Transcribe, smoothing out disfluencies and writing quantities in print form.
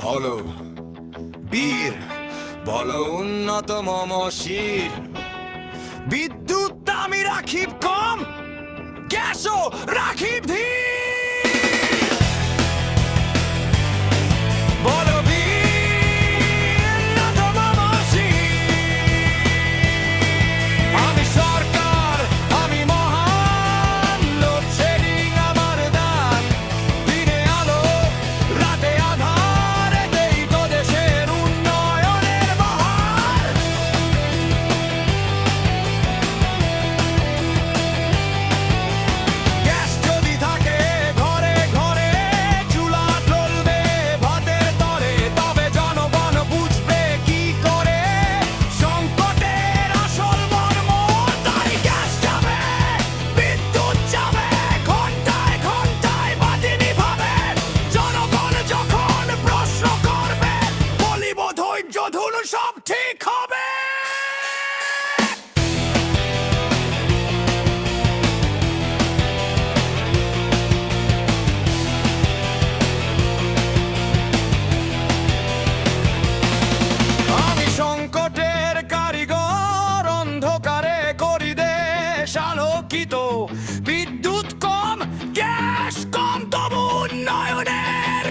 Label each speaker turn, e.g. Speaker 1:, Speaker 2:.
Speaker 1: বলো বীর, বলো উন্নত মম শির। বিদ্যুৎ আমি রাখিব কম, গ্যাসও রাখিব ধীর। বলো বীর, উন্নত মম শির। আমি সরকার, আমি মহান, লোডশেডিং আমার দান। দিনে আলো, রাতে আধার, এতেই তো দেশের উন্নয়নের বাহার। গ্যাস যদি থাকে ঘরে ঘরে, চুলা জ্বলবে ভাতের তরে, তবে জনগণ বুঝবে কি করে সংকটের আসল মর্ম। তাই গ্যাস যাবে, বিদ্যুৎ যাবে, ঘন্টায় ঘন্টায় বাতি নিভাবে। জনগণ যখন প্রশ্ন করবে, বলিব ধৈর্য ধরুন, সব ঠিক হবে। আমি সংকটের কারিগর, অন্ধকারে করি দেশ আলোকিত। বিদ্যুৎ কম, গ্যাস কম, তবু উন্নয়নের